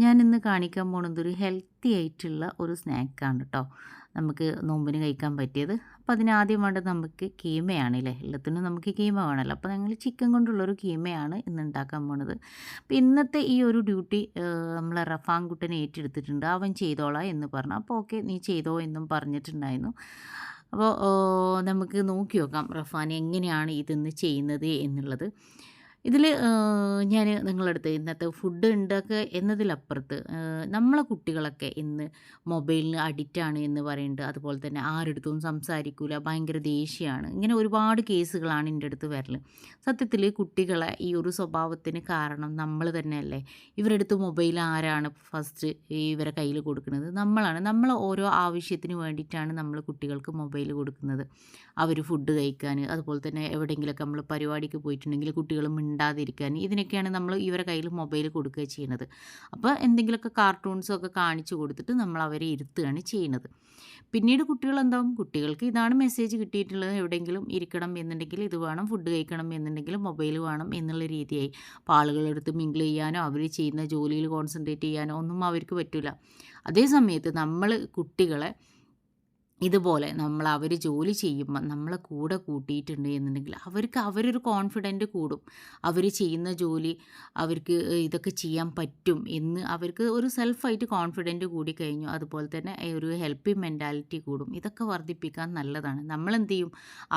ഞാനിന്ന് കാണിക്കാൻ പോണത് ഒരു ഹെൽത്തി ആയിട്ടുള്ള ഒരു സ്നാക്കാണ് കേട്ടോ. നമുക്ക് നോമ്പിന് കഴിക്കാൻ പറ്റിയത്. അപ്പോൾ അതിനാദ്യം വേണ്ടത് നമുക്ക് കീമയാണല്ലേ. എല്ലാത്തിനും നമുക്ക് കീമ വേണമല്ലോ. അപ്പോൾ ഞങ്ങൾ ചിക്കൻ കൊണ്ടുള്ളൊരു കീമയാണ് ഇന്ന് ഉണ്ടാക്കാൻ പോണത്. അപ്പോൾ ഇന്നത്തെ ഈ ഒരു ഡ്യൂട്ടി നമ്മളെ റഫാൻകുട്ടനെ ഏറ്റെടുത്തിട്ടുണ്ട്. അവൻ ചെയ്തോളാം എന്ന് പറഞ്ഞു. അപ്പോൾ ഓക്കെ നീ ചെയ്തോ എന്നും പറഞ്ഞിട്ടുണ്ടായിരുന്നു. അപ്പോൾ നമുക്ക് നോക്കി നോക്കാം റഫാൻ എങ്ങനെയാണ് ഇതൊന്ന് ചെയ്യുന്നത് എന്നുള്ളത്. ഇതിൽ ഞാൻ നിങ്ങളടുത്ത് ഇന്നത്തെ ഫുഡ് ഉണ്ടാക്കുക എന്നതിലപ്പുറത്ത് നമ്മളെ കുട്ടികളൊക്കെ ഇന്ന് മൊബൈലിന് അഡിക്റ്റാണ് എന്ന് പറയുന്നുണ്ട്. അതുപോലെ തന്നെ ആരെടുത്തും സംസാരിക്കില്ല, ഭയങ്കര ദേഷ്യമാണ്. ഇങ്ങനെ ഒരുപാട് കേസുകളാണ് എൻ്റെ അടുത്ത് വരൽ. സത്യത്തിൽ കുട്ടികളെ ഈ ഒരു സ്വഭാവത്തിന് കാരണം നമ്മൾ തന്നെയല്ലേ. ഇവരെടുത്ത് മൊബൈൽ ആരാണ് ഫസ്റ്റ് ഇവരെ കയ്യിൽ കൊടുക്കുന്നത്? നമ്മളാണ്. നമ്മൾ ഓരോ ആവശ്യത്തിന് വേണ്ടിയിട്ടാണ് നമ്മൾ കുട്ടികൾക്ക് മൊബൈൽ കൊടുക്കുന്നത്. അവർ ഫുഡ് കഴിക്കാൻ, അതുപോലെ തന്നെ എവിടെയെങ്കിലുമൊക്കെ നമ്മൾ പരിപാടിക്ക് പോയിട്ടുണ്ടെങ്കിൽ കുട്ടികൾ മിണ്ടാതിരിക്കാൻ, ഇതിനൊക്കെയാണ് നമ്മൾ ഇവരെ കയ്യിൽ മൊബൈൽ കൊടുക്കുക ചെയ്യുന്നത്. അപ്പോൾ എന്തെങ്കിലുമൊക്കെ കാർട്ടൂൺസൊക്കെ കാണിച്ചു കൊടുത്തിട്ട് നമ്മൾ അവരെ ഇരുത്തുകയാണ് ചെയ്യുന്നത്. പിന്നീട് കുട്ടികളെന്താവും, കുട്ടികൾക്ക് ഇതാണ് മെസ്സേജ് കിട്ടിയിട്ടുള്ളത്, എവിടെയെങ്കിലും ഇരിക്കണം എന്നുണ്ടെങ്കിൽ ഇത് വേണം, ഫുഡ് കഴിക്കണം എന്നുണ്ടെങ്കിൽ മൊബൈൽ വേണം എന്നുള്ള രീതിയായി. അപ്പോൾ ആളുകളെടുത്ത് മിങ്കിൾ ചെയ്യാനോ അവർ ചെയ്യുന്ന ജോലിയിൽ കോൺസെൻട്രേറ്റ് ചെയ്യാനോ ഒന്നും അവർക്ക് പറ്റില്ല. അതേ സമയത്ത് നമ്മൾ കുട്ടികളെ ഇതുപോലെ അവർ ജോലി ചെയ്യുമ്പോൾ നമ്മളെ കൂടെ കൂട്ടിയിട്ടുണ്ട് എന്നുണ്ടെങ്കിൽ അവർക്ക് അവരൊരു കോൺഫിഡൻറ്റ് കൂടും. അവർ ചെയ്യുന്ന ജോലി അവർക്ക് ഇതൊക്കെ ചെയ്യാൻ പറ്റും എന്ന് അവർക്ക് ഒരു സെൽഫായിട്ട് കോൺഫിഡൻറ്റ് കൂടി കഴിഞ്ഞു. അതുപോലെ തന്നെ ഒരു ഹെൽപ്പിംഗ് മെൻറ്റാലിറ്റി കൂടും. ഇതൊക്കെ വർദ്ധിപ്പിക്കാൻ നല്ലതാണ്. നമ്മളെന്ത് ചെയ്യും,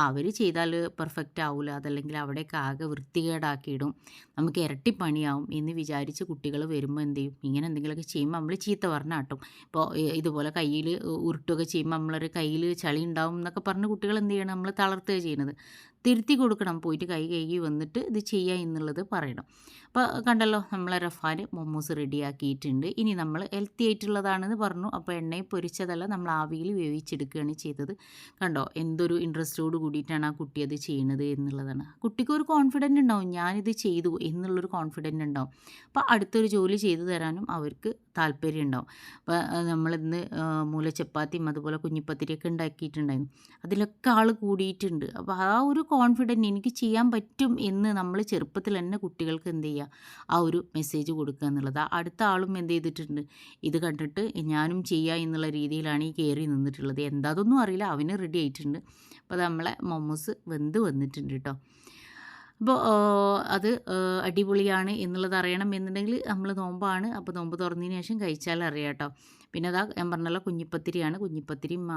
അവർ ചെയ്താൽ പെർഫെക്റ്റ് ആവില്ല, അതല്ലെങ്കിൽ അവിടെയൊക്കെ ആകെ വൃത്തികേടാക്കിയിടും, നമുക്ക് ഇരട്ടി പണിയാവും എന്ന് വിചാരിച്ച് കുട്ടികൾ വരുമ്പോൾ എന്ത് ചെയ്യും, ഇങ്ങനെ എന്തെങ്കിലുമൊക്കെ ചെയ്യുമ്പോൾ നമ്മൾ ചീത്ത പറഞ്ഞാട്ടും. ഇപ്പോൾ ഇതുപോലെ കയ്യിൽ ഉരുട്ടുകയൊക്കെ ചെയ്യുമ്പോൾ നമ്മളൊരു കയ്യിൽ ചളി ഉണ്ടാവും എന്നൊക്കെ പറഞ്ഞ് കുട്ടികൾ എന്ത് ചെയ്യണം, നമ്മൾ തളർത്തുക ചെയ്യുന്നത്. തിരുത്തി കൊടുക്കണം, പോയിട്ട് കൈ കഴുകി വന്നിട്ട് ഇത് ചെയ്യുക എന്നുള്ളത് പറയണം. അപ്പോൾ കണ്ടല്ലോ, നമ്മളെ റഫാൻ മൊമോസ് റെഡിയാക്കിയിട്ടുണ്ട്. ഇനി നമ്മൾ ഹെൽത്തി ആയിട്ടുള്ളതാണെന്ന് പറഞ്ഞു. അപ്പോൾ എണ്ണയിൽ പൊരിച്ചതല്ല, നമ്മൾ ആവിയിൽ വേവിച്ചെടുക്കുകയാണ് ചെയ്തത്. കണ്ടോ എന്തൊരു ഇൻട്രസ്റ്റോട് കൂടിയിട്ടാണ് ആ കുട്ടി അത് ചെയ്യുന്നത് എന്നുള്ളതാണ്. കുട്ടിക്ക് ഒരു കോൺഫിഡൻറ്റ് ഉണ്ടാവും, ഞാനിത് ചെയ്തു എന്നുള്ളൊരു കോൺഫിഡൻറ്റ് ഉണ്ടാവും. അപ്പോൾ അടുത്തൊരു ജോലി ചെയ്തു തരാനും അവർക്ക് താല്പര്യം ഉണ്ടാവും. അപ്പോൾ നമ്മളിന്ന് മൂലച്ചപ്പാത്തിയും അതുപോലെ കുഞ്ഞിപ്പത്തിരിയൊക്കെ ഉണ്ടാക്കിയിട്ടുണ്ടായിരുന്നു. അതിലൊക്കെ ആൾ കൂടിയിട്ടുണ്ട്. അപ്പോൾ ആ ഒരു കോൺഫിഡൻറ്റ് എനിക്ക് ചെയ്യാൻ പറ്റും എന്ന് നമ്മൾ ചെറുപ്പത്തിൽ തന്നെ കുട്ടികൾക്ക് എന്ത് ചെയ്യുക, ആ ഒരു മെസ്സേജ് കൊടുക്കുക എന്നുള്ളത്. അടുത്ത ആളും എന്ത് ചെയ്തിട്ടുണ്ട്, ഇത് കണ്ടിട്ട് ഞാനും ചെയ്യുക എന്നുള്ള രീതിയിലാണ് ഈ കയറി നിന്നിട്ടുള്ളത്. എന്താതൊന്നും അറിയില്ല, അവന് റെഡി ആയിട്ടുണ്ട്. അപ്പോൾ നമ്മളെ മൊമോസ് വെന്ത് വന്നിട്ടുണ്ട് കേട്ടോ. അപ്പോൾ അത് അടിപൊളിയാണ് എന്നുള്ളത് അറിയണം എന്നുണ്ടെങ്കിൽ നമ്മൾ നോമ്പാണ്. അപ്പോൾ നോമ്പ് തുറന്നതിന് ശേഷം കഴിച്ചാൽ അറിയാം കേട്ടോ. പിന്നെ അതാ ഞാൻ പറഞ്ഞല്ലോ, കുഞ്ഞിപ്പത്തിരിയാണ്. കുഞ്ഞിപ്പത്തിരിയും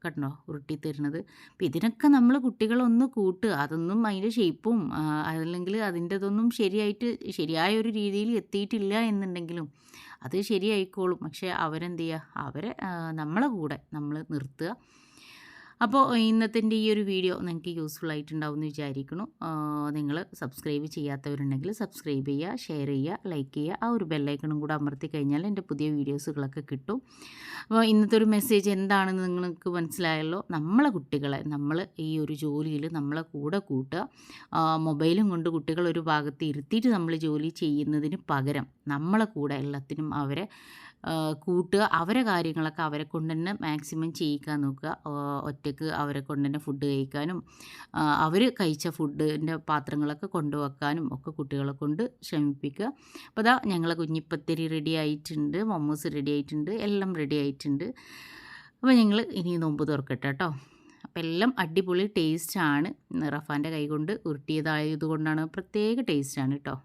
കണ്ടോ ഉരുട്ടി തരുന്നത്. അപ്പോൾ ഇതിനൊക്കെ നമ്മൾ കുട്ടികളൊന്ന് കൂട്ടുക. അതൊന്നും അതിൻ്റെ ഷേപ്പും അല്ലെങ്കിൽ അതിൻ്റെതൊന്നും ശരിയായ ഒരു രീതിയിൽ എത്തിയിട്ടില്ല എന്നുണ്ടെങ്കിലും അത് ശരിയായിക്കോളും. പക്ഷേ അവരെന്ത് ചെയ്യുക, അവരെ നമ്മളെ കൂടെ നമ്മൾ നിർത്തുക. അപ്പോൾ ഇന്നത്തെ ഈ ഒരു വീഡിയോ നിങ്ങൾക്ക് യൂസ്ഫുൾ ആയിട്ടുണ്ടാവും എന്ന് വിചാരിക്കുന്നു. നിങ്ങൾ സബ്സ്ക്രൈബ് ചെയ്യാത്തവരുണ്ടെങ്കിൽ സബ്സ്ക്രൈബ് ചെയ്യുക, ഷെയർ ചെയ്യുക, ലൈക്ക് ചെയ്യുക. ആ ഒരു ബെല്ലൈക്കണും കൂടെ അമർത്തി കഴിഞ്ഞാൽ എൻ്റെ പുതിയ വീഡിയോസുകളൊക്കെ കിട്ടും. അപ്പോൾ ഇന്നത്തെ ഒരു മെസ്സേജ് എന്താണെന്ന് നിങ്ങൾക്ക് മനസ്സിലായല്ലോ. നമ്മളെ കുട്ടികളെ നമ്മൾ ഈ ഒരു ജോലിയിൽ നമ്മളെ കൂടെ കൂട്ടുക. മൊബൈലും കൊണ്ട് കുട്ടികൾ ഒരു ഭാഗത്ത് ഇരുത്തിയിട്ട് നമ്മൾ ജോലി ചെയ്യുന്നതിന് പകരം നമ്മളെ കൂടെ എല്ലാത്തിനും അവരെ കൂട്ടുക. അവരെ കാര്യങ്ങളൊക്കെ അവരെ കൊണ്ട് തന്നെ മാക്സിമം ചെയ്യിക്കാൻ നോക്കുക. ഒറ്റയ്ക്ക് അവരെ കൊണ്ട് തന്നെ ഫുഡ് കഴിക്കാനും അവർ കഴിച്ച ഫുഡിൻ്റെ പാത്രങ്ങളൊക്കെ കൊണ്ടുവെക്കാനും ഒക്കെ കുട്ടികളെ കൊണ്ട് ശ്രമിപ്പിക്കുക. അപ്പോൾ അതാ ഞങ്ങളെ കുഞ്ഞിപ്പത്തിരി റെഡി ആയിട്ടുണ്ട്, മൊമോസ് റെഡി ആയിട്ടുണ്ട്, എല്ലാം റെഡി ആയിട്ടുണ്ട്. അപ്പോൾ ഞങ്ങൾ ഇനി നോമ്പ് തുറക്കട്ടെ കേട്ടോ. അപ്പോൾ എല്ലാം അടിപൊളി ടേസ്റ്റാണ്. റഫാൻ്റെ കൈ കൊണ്ട് ഉരുട്ടിയതായതുകൊണ്ടാണ്, പ്രത്യേക ടേസ്റ്റാണ് കേട്ടോ.